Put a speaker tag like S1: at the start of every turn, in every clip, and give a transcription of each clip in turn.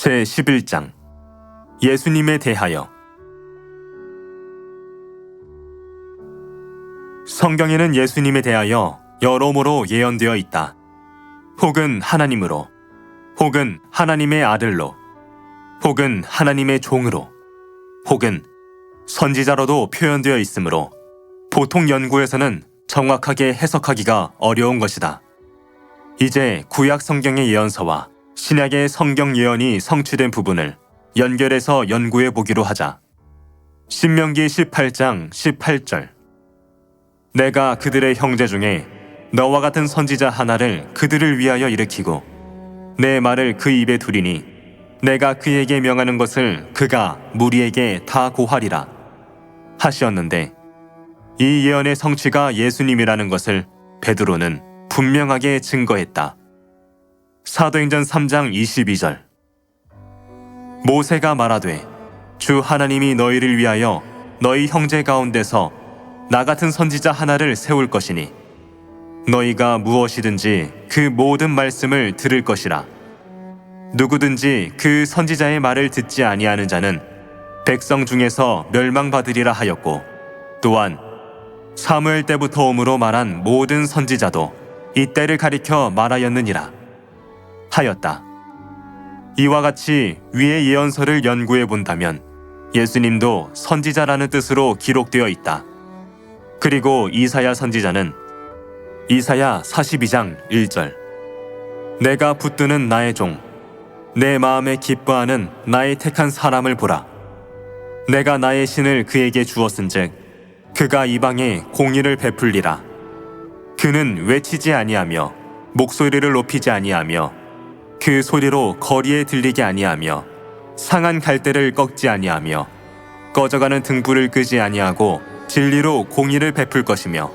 S1: 제11장 예수님에 대하여. 성경에는 예수님에 대하여 여러모로 예언되어 있다. 혹은 하나님으로, 혹은 하나님의 아들로, 혹은 하나님의 종으로, 혹은 선지자로도 표현되어 있으므로 보통 연구에서는 정확하게 해석하기가 어려운 것이다. 이제 구약 성경의 예언서와 신약의 성경 예언이 성취된 부분을 연결해서 연구해 보기로 하자. 신명기 18장 18절. 내가 그들의 형제 중에 너와 같은 선지자 하나를 그들을 위하여 일으키고 내 말을 그 입에 두리니 내가 그에게 명하는 것을 그가 무리에게 다 고하리라 하시었는데, 이 예언의 성취가 예수님이라는 것을 베드로는 분명하게 증거했다. 사도행전 3장 22절. 모세가 말하되 주 하나님이 너희를 위하여 너희 형제 가운데서 나 같은 선지자 하나를 세울 것이니 너희가 무엇이든지 그 모든 말씀을 들을 것이라. 누구든지 그 선지자의 말을 듣지 아니하는 자는 백성 중에서 멸망받으리라 하였고, 또한 사무엘 때부터 오므로 말한 모든 선지자도 이때를 가리켜 말하였느니라 하였다. 이와 같이 위의 예언서를 연구해 본다면 예수님도 선지자라는 뜻으로 기록되어 있다. 그리고 이사야 선지자는 이사야 42장 1절. 내가 붙드는 나의 종, 내 마음에 기뻐하는 나의 택한 사람을 보라. 내가 나의 신을 그에게 주었은즉 그가 이방에 공의를 베풀리라. 그는 외치지 아니하며 목소리를 높이지 아니하며 그 소리로 거리에 들리게 아니하며 상한 갈대를 꺾지 아니하며 꺼져가는 등불을 끄지 아니하고 진리로 공의를 베풀 것이며,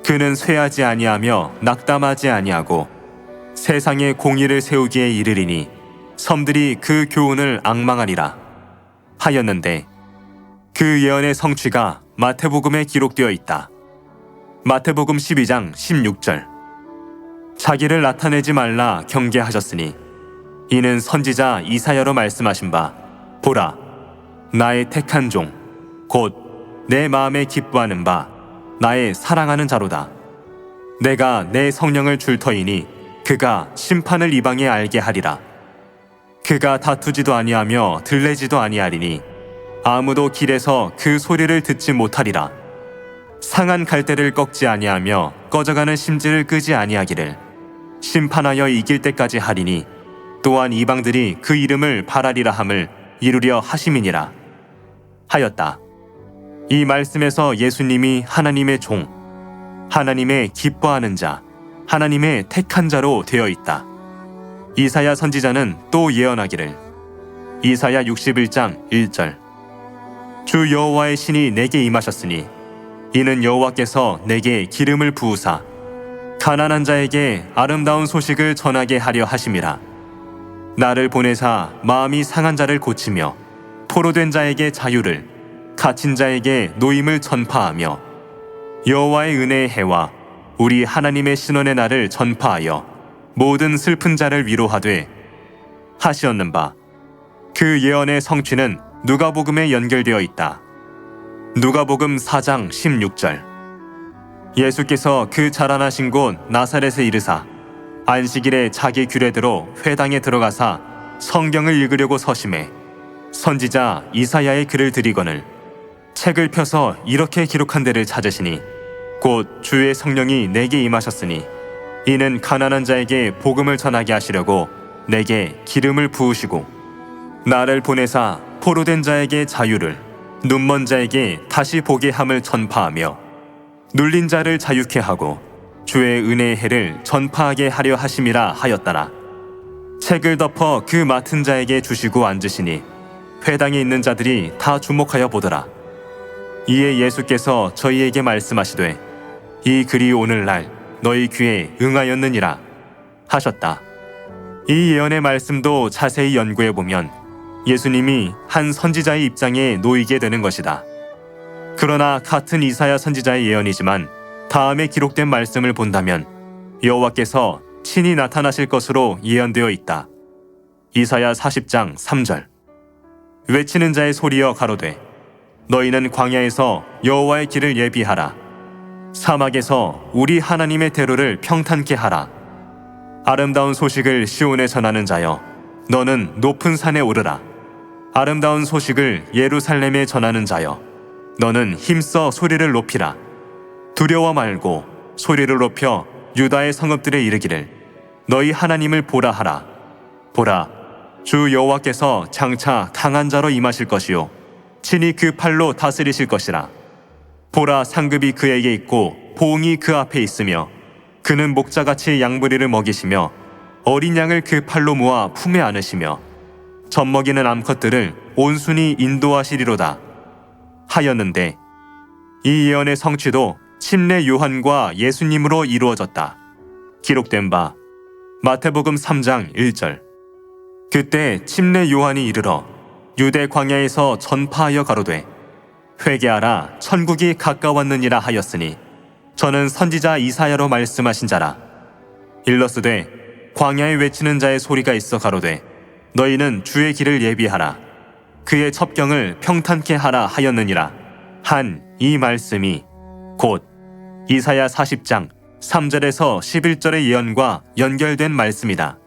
S1: 그는 쇠하지 아니하며 낙담하지 아니하고 세상에 공의를 세우기에 이르리니 섬들이 그 교훈을 앙망하리라 하였는데, 그 예언의 성취가 마태복음에 기록되어 있다. 마태복음 12장 16절. 자기를 나타내지 말라 경계하셨으니 이는 선지자 이사야로 말씀하신 바, 보라 나의 택한 종 곧 내 마음에 기뻐하는 바 나의 사랑하는 자로다. 내가 내 성령을 줄 터이니 그가 심판을 이방에 알게 하리라. 그가 다투지도 아니하며 들레지도 아니하리니 아무도 길에서 그 소리를 듣지 못하리라. 상한 갈대를 꺾지 아니하며 꺼져가는 심지를 끄지 아니하기를 심판하여 이길 때까지 하리니, 또한 이방들이 그 이름을 바라리라 함을 이루려 하심이니라 하였다. 이 말씀에서 예수님이 하나님의 종, 하나님의 기뻐하는 자, 하나님의 택한 자로 되어 있다. 이사야 선지자는 또 예언하기를 이사야 61장 1절. 주 여호와의 신이 내게 임하셨으니 이는 여호와께서 내게 기름을 부으사 가난한 자에게 아름다운 소식을 전하게 하려 하심이라. 나를 보내사 마음이 상한 자를 고치며 포로된 자에게 자유를, 갇힌 자에게 노임을 전파하며 여호와의 은혜의 해와 우리 하나님의 신원의 날을 전파하여 모든 슬픈 자를 위로하되 하시었는 바, 그 예언의 성취는 누가복음에 연결되어 있다. 누가복음 4장 16절. 예수께서 그 자라나신 곳 나사렛에 이르사 안식일에 자기 규례대로 회당에 들어가사 성경을 읽으려고 서심해 선지자 이사야의 글을 들이거늘 책을 펴서 이렇게 기록한 데를 찾으시니 곧 주의 성령이 내게 임하셨으니 이는 가난한 자에게 복음을 전하게 하시려고 내게 기름을 부으시고 나를 보내사 포로된 자에게 자유를, 눈먼 자에게 다시 보게 함을 전파하며 눌린 자를 자유케 하고 주의 은혜의 해를 전파하게 하려 하심이라 하였더라. 책을 덮어 그 맡은 자에게 주시고 앉으시니 회당에 있는 자들이 다 주목하여 보더라. 이에 예수께서 저희에게 말씀하시되 이 글이 오늘날 너희 귀에 응하였느니라 하셨다. 이 예언의 말씀도 자세히 연구해 보면 예수님이 한 선지자의 입장에 놓이게 되는 것이다. 그러나 같은 이사야 선지자의 예언이지만 다음에 기록된 말씀을 본다면 여호와께서 친히 나타나실 것으로 예언되어 있다. 이사야 40장 3절. 외치는 자의 소리여 가로되 너희는 광야에서 여호와의 길을 예비하라. 사막에서 우리 하나님의 대로를 평탄케 하라. 아름다운 소식을 시온에 전하는 자여 너는 높은 산에 오르라. 아름다운 소식을 예루살렘에 전하는 자여 너는 힘써 소리를 높이라. 두려워 말고 소리를 높여 유다의 성읍들에 이르기를 너희 하나님을 보라 하라. 보라, 주 여호와께서 장차 강한 자로 임하실 것이요 친히 그 팔로 다스리실 것이라. 보라, 상급이 그에게 있고 보응이 그 앞에 있으며 그는 목자같이 양부리를 먹이시며 어린 양을 그 팔로 모아 품에 안으시며 젖먹이는 암컷들을 온순히 인도하시리로다 하였는데 이 예언의 성취도 침례 요한과 예수님으로 이루어졌다. 기록된 바 마태복음 3장 1절. 그때 침례 요한이 이르러 유대 광야에서 전파하여 가로되 회개하라 천국이 가까웠느니라 하였으니 저는 선지자 이사야로 말씀하신 자라. 일러스되 광야에 외치는 자의 소리가 있어 가로되 너희는 주의 길을 예비하라. 그의 첩경을 평탄케 하라 하였느니라 한 이 말씀이 곧 이사야 40장 3절에서 11절의 예언과 연결된 말씀이다.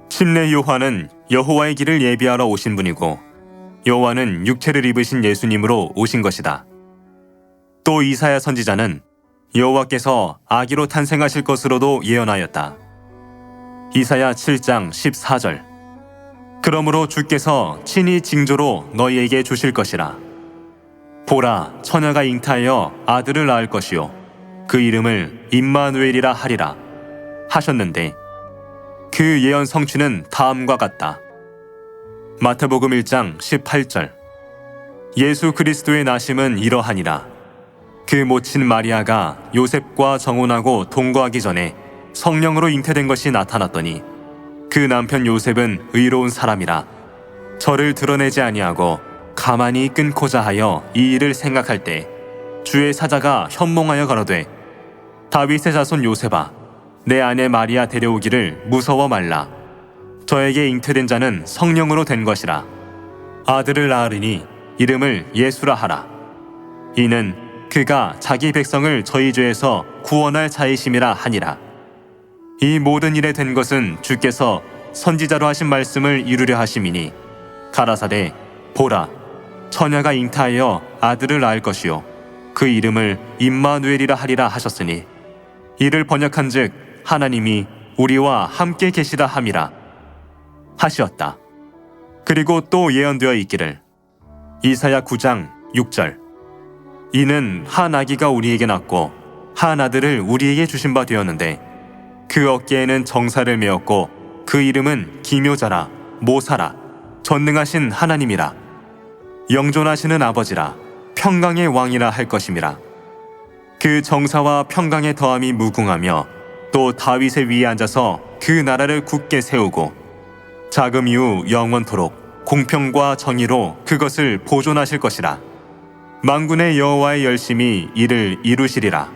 S1: 침례 요한은 여호와의 길을 예비하러 오신 분이고 요한은 육체를 입으신 예수님으로 오신 것이다. 또 이사야 선지자는 여호와께서 아기로 탄생하실 것으로도 예언하였다. 이사야 7장 14절. 그러므로 주께서 친히 징조로 너희에게 주실 것이라. 보라, 처녀가 잉타하여 아들을 낳을 것이요 그 이름을 임마누엘이라 하리라 하셨는데 그 예언 성취는 다음과 같다. 마태복음 1장 18절. 예수 그리스도의 나심은 이러하니라. 그 모친 마리아가 요셉과 정혼하고 동거하기 전에 성령으로 잉태된 것이 나타났더니 그 남편 요셉은 의로운 사람이라 저를 드러내지 아니하고 가만히 끊고자 하여 이 일을 생각할 때 주의 사자가 현몽하여 가로되 다윗의 자손 요셉아 내 아내 마리아 데려오기를 무서워 말라. 저에게 잉태된 자는 성령으로 된 것이라. 아들을 낳으리니 이름을 예수라 하라. 이는 그가 자기 백성을 저희 죄에서 구원할 자이심이라 하니라. 이 모든 일에 된 것은 주께서 선지자로 하신 말씀을 이루려 하심이니 가라사대 보라, 처녀가 잉타하여 아들을 낳을 것이요 그 이름을 임마누엘이라 하리라 하셨으니 이를 번역한즉 하나님이 우리와 함께 계시다 함이라 하시었다. 그리고 또 예언되어 있기를 이사야 9장 6절. 이는 한 아기가 우리에게 낳고 한 아들을 우리에게 주신 바 되었는데 그 어깨에는 정사를 메었고 그 이름은 기묘자라 모사라 전능하신 하나님이라 영존하시는 아버지라 평강의 왕이라 할 것임이라. 그 정사와 평강의 더함이 무궁하며 또 다윗의 위에 앉아서 그 나라를 굳게 세우고 자금 이후 영원토록 공평과 정의로 그것을 보존하실 것이라. 만군의 여호와의 열심히 이를 이루시리라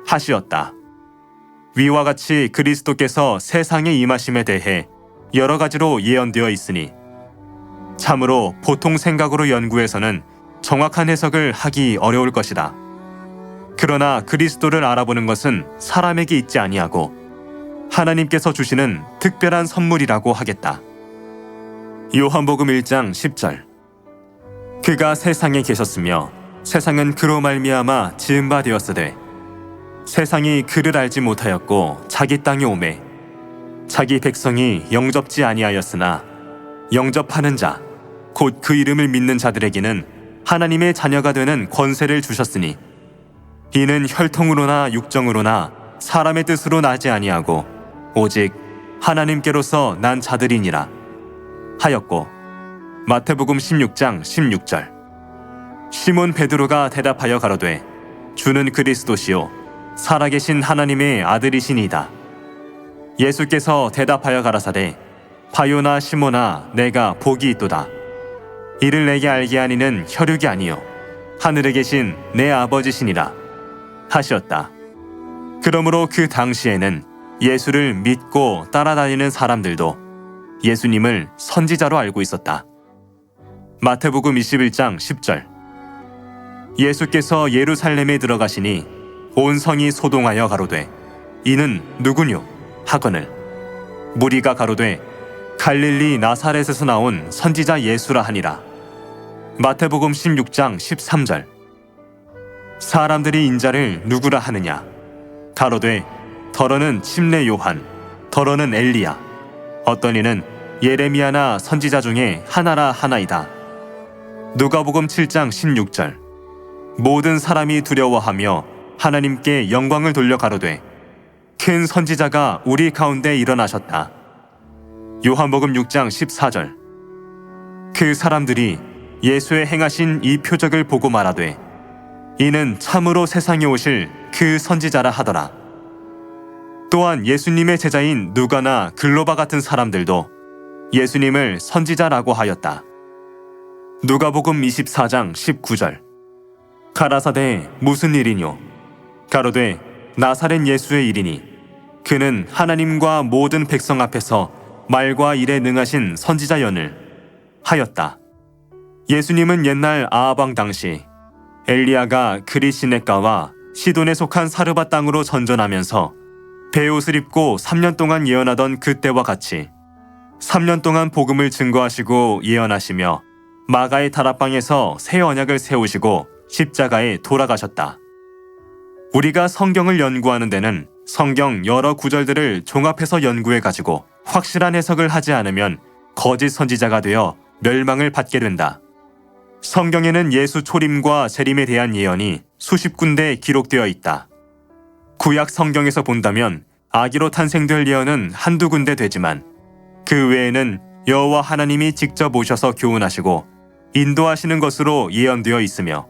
S1: 하시었다. 위와 같이 그리스도께서 세상에 임하심에 대해 여러 가지로 예언되어 있으니 참으로 보통 생각으로 연구해서는 정확한 해석을 하기 어려울 것이다. 그러나 그리스도를 알아보는 것은 사람에게 있지 아니하고 하나님께서 주시는 특별한 선물이라고 하겠다. 요한복음 1장 10절. 그가 세상에 계셨으며 세상은 그로 말미암아 지은 바 되었으되 세상이 그를 알지 못하였고 자기 땅에 오매 자기 백성이 영접지 아니하였으나 영접하는 자 곧 그 이름을 믿는 자들에게는 하나님의 자녀가 되는 권세를 주셨으니 이는 혈통으로나 육정으로나 사람의 뜻으로 나지 아니하고 오직 하나님께로서 난 자들이니라 하였고 마태복음 16장 16절. 시몬 베드로가 대답하여 가로되 주는 그리스도시요 살아계신 하나님의 아들이시니이다. 예수께서 대답하여 가라사대 바요나 시몬아 내가 복이 있도다. 이를 내게 알게 하니는 혈육이 아니요 하늘에 계신 내 아버지시니라 하셨다. 그러므로 그 당시에는 예수를 믿고 따라다니는 사람들도 예수님을 선지자로 알고 있었다. 마태복음 21장 10절. 예수께서 예루살렘에 들어가시니 온 성이 소동하여 가로되 이는 누구뇨 하거늘 무리가 가로되 갈릴리 나사렛에서 나온 선지자 예수라 하니라. 마태복음 16장 13절. 사람들이 인자를 누구라 하느냐 가로되 더러는 침례 요한, 더러는 엘리야, 어떤 이는 예레미야나 선지자 중에 하나라 하나이다. 누가복음 7장 16절. 모든 사람이 두려워하며 하나님께 영광을 돌려 가로되 큰 선지자가 우리 가운데 일어나셨다. 요한복음 6장 14절. 그 사람들이 예수의 행하신 이 표적을 보고 말하되 이는 참으로 세상에 오실 그 선지자라 하더라. 또한 예수님의 제자인 누가나 글로바 같은 사람들도 예수님을 선지자라고 하였다. 누가복음 24장 19절. 가라사대 무슨 일이뇨 가로되 나사렛 예수의 일이니 그는 하나님과 모든 백성 앞에서 말과 일에 능하신 선지자연을 하였다. 예수님은 옛날 아하방 당시 엘리야가 그리시네가와 시돈에 속한 사르바 땅으로 전전하면서 베옷을 입고 3년 동안 예언하던 그때와 같이 3년 동안 복음을 증거하시고 예언하시며 마가의 다락방에서 새 언약을 세우시고 십자가에 돌아가셨다. 우리가 성경을 연구하는 데는 성경 여러 구절들을 종합해서 연구해가지고 확실한 해석을 하지 않으면 거짓 선지자가 되어 멸망을 받게 된다. 성경에는 예수 초림과 재림에 대한 예언이 수십 군데 기록되어 있다. 구약 성경에서 본다면 아기로 탄생될 예언은 한두 군데 되지만 그 외에는 여호와 하나님이 직접 오셔서 교훈하시고 인도하시는 것으로 예언되어 있으며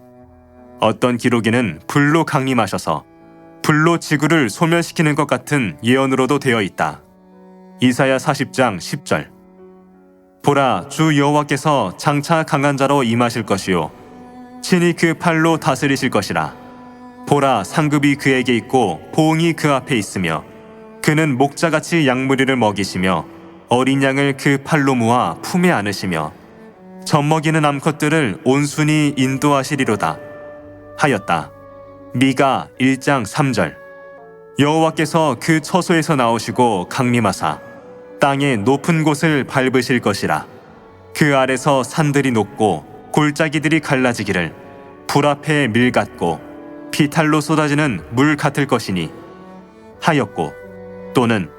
S1: 어떤 기록에는 불로 강림하셔서 불로 지구를 소멸시키는 것 같은 예언으로도 되어 있다. 이사야 40장 10절. 보라, 주 여호와께서 장차 강한 자로 임하실 것이요 친히 그 팔로 다스리실 것이라. 보라, 상급이 그에게 있고 보응이 그 앞에 있으며 그는 목자같이 양무리를 먹이시며 어린 양을 그 팔로 모아 품에 안으시며 젖먹이는 암컷들을 온순히 인도하시리로다 하였다. 미가 1장 3절. 여호와께서 그 처소에서 나오시고 강림하사 땅의 높은 곳을 밟으실 것이라. 그 아래서 산들이 녹고 골짜기들이 갈라지기를 불 앞에 밀 같고 피탈로 쏟아지는 물 같을 것이니 하였고 또는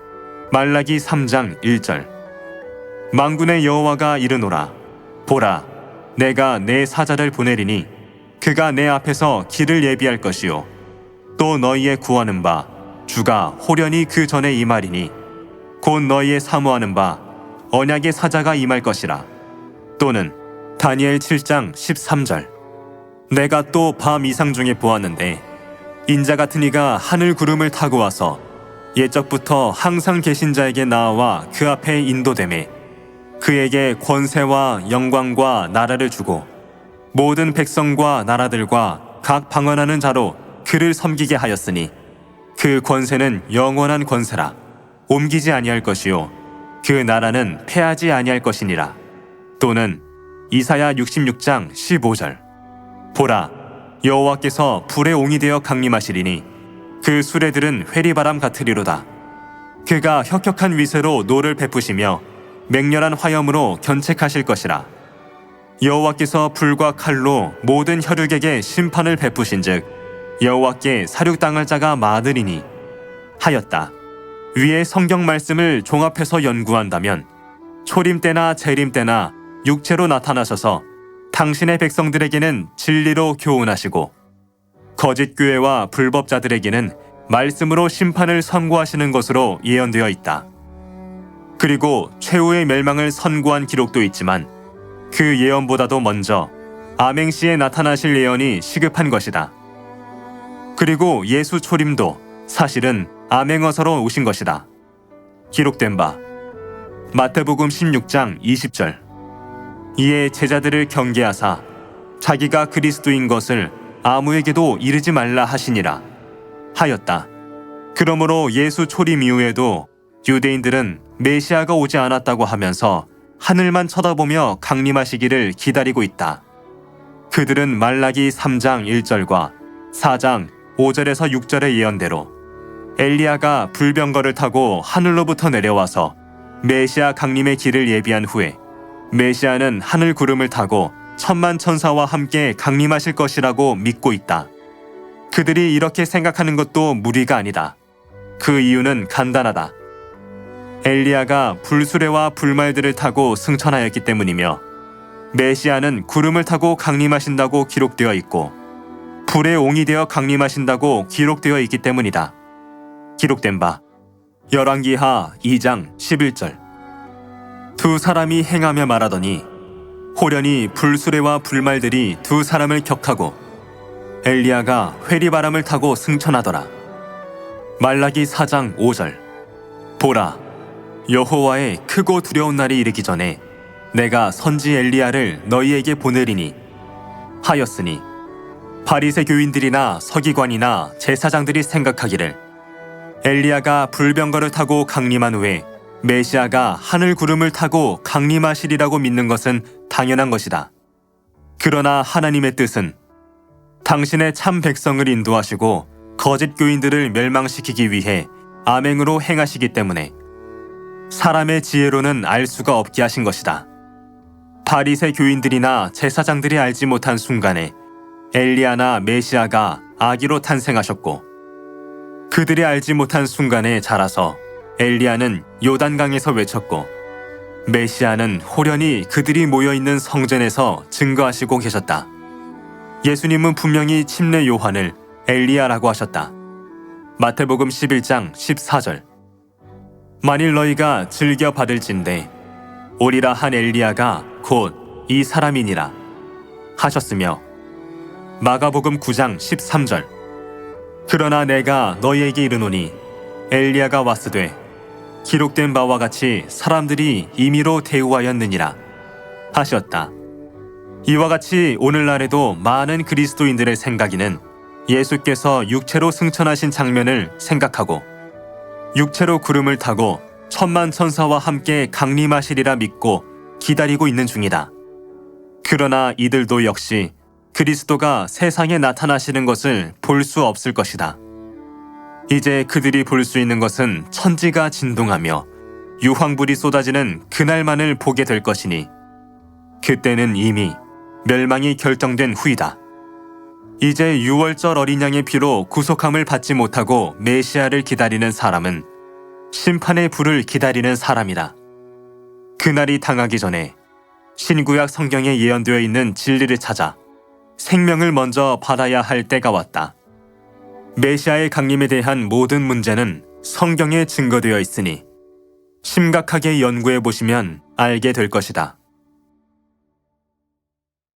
S1: 말라기 3장 1절. 만군의 여호와가 이르노라. 보라, 내가 내 사자를 보내리니 그가 내 앞에서 길을 예비할 것이요 또 너희의 구하는 바 주가 호련히 그 전에 임하리니 곧 너희의 사모하는 바 언약의 사자가 임할 것이라. 또는 다니엘 7장 13절. 내가 또 밤 이상 중에 보았는데 인자 같은 이가 하늘 구름을 타고 와서 옛적부터 항상 계신 자에게 나아와 그 앞에 인도되매 그에게 권세와 영광과 나라를 주고 모든 백성과 나라들과 각 방언하는 자로 그를 섬기게 하였으니 그 권세는 영원한 권세라. 옮기지 아니할 것이요 그 나라는 패하지 아니할 것이니라. 또는 이사야 66장 15절. 보라, 여호와께서 불의 옹이 되어 강림하시리니 그 수레들은 회리바람 같으리로다. 그가 혁혁한 위세로 노를 베푸시며 맹렬한 화염으로 견책하실 것이라. 여호와께서 불과 칼로 모든 혈육에게 심판을 베푸신즉 여호와께 사륙당할 자가 많으리니 하였다. 위의 성경 말씀을 종합해서 연구한다면 초림 때나 재림 때나 육체로 나타나셔서 당신의 백성들에게는 진리로 교훈하시고 거짓 교회와 불법자들에게는 말씀으로 심판을 선고하시는 것으로 예언되어 있다. 그리고 최후의 멸망을 선고한 기록도 있지만 그 예언보다도 먼저 아맹시에 나타나실 예언이 시급한 것이다. 그리고 예수 초림도 사실은 아맹어서로 오신 것이다. 기록된 바 마태복음 16장 20절. 이에 제자들을 경계하사 자기가 그리스도인 것을 아무에게도 이르지 말라 하시니라 하였다. 그러므로 예수 초림 이후에도 유대인들은 메시아가 오지 않았다고 하면서 하늘만 쳐다보며 강림하시기를 기다리고 있다. 그들은 말라기 3장 1절과 4장 5절에서 6절의 예언대로 엘리야가 불병거를 타고 하늘로부터 내려와서 메시아 강림의 길을 예비한 후에 메시아는 하늘 구름을 타고 천만 천사와 함께 강림하실 것이라고 믿고 있다. 그들이 이렇게 생각하는 것도 무리가 아니다. 그 이유는 간단하다. 엘리야가 불수레와 불말들을 타고 승천하였기 때문이며 메시아는 구름을 타고 강림하신다고 기록되어 있고 불의 옹이 되어 강림하신다고 기록되어 있기 때문이다. 기록된 바 열왕기하 2장 11절. 두 사람이 행하며 말하더니 호련히 불수레와 불말들이 두 사람을 격하고 엘리야가 회리바람을 타고 승천하더라. 말라기 4장 5절. 보라, 여호와의 크고 두려운 날이 이르기 전에 내가 선지 엘리야를 너희에게 보내리니 하였으니 바리새 교인들이나 서기관이나 제사장들이 생각하기를 엘리야가 불병거를 타고 강림한 후에 메시아가 하늘 구름을 타고 강림하시리라고 믿는 것은 당연한 것이다. 그러나 하나님의 뜻은 당신의 참 백성을 인도하시고 거짓 교인들을 멸망시키기 위해 암행으로 행하시기 때문에 사람의 지혜로는 알 수가 없게 하신 것이다. 바리새 교인들이나 제사장들이 알지 못한 순간에 엘리야나 메시아가 아기로 탄생하셨고 그들이 알지 못한 순간에 자라서 엘리야는 요단강에서 외쳤고 메시아는 호련히 그들이 모여있는 성전에서 증거하시고 계셨다. 예수님은 분명히 침례 요한을 엘리야라고 하셨다. 마태복음 11장 14절. 만일 너희가 즐겨 받을진대 오리라 한 엘리야가 곧 이 사람이니라 하셨으며 마가복음 9장 13절. 그러나 내가 너희에게 이르노니 엘리야가 왔으되 기록된 바와 같이 사람들이 임의로 대우하였느니라 하셨다. 이와 같이 오늘날에도 많은 그리스도인들의 생각에는 예수께서 육체로 승천하신 장면을 생각하고 육체로 구름을 타고 천만 천사와 함께 강림하시리라 믿고 기다리고 있는 중이다. 그러나 이들도 역시 그리스도가 세상에 나타나시는 것을 볼 수 없을 것이다. 이제 그들이 볼 수 있는 것은 천지가 진동하며 유황불이 쏟아지는 그날만을 보게 될 것이니 그때는 이미 멸망이 결정된 후이다. 이제 유월절 어린 양의 피로 구속함을 받지 못하고 메시아를 기다리는 사람은 심판의 불을 기다리는 사람이다. 그날이 당하기 전에 신구약 성경에 예언되어 있는 진리를 찾아 생명을 먼저 받아야 할 때가 왔다. 메시아의 강림에 대한 모든 문제는 성경에 증거되어 있으니 심각하게 연구해 보시면 알게 될 것이다.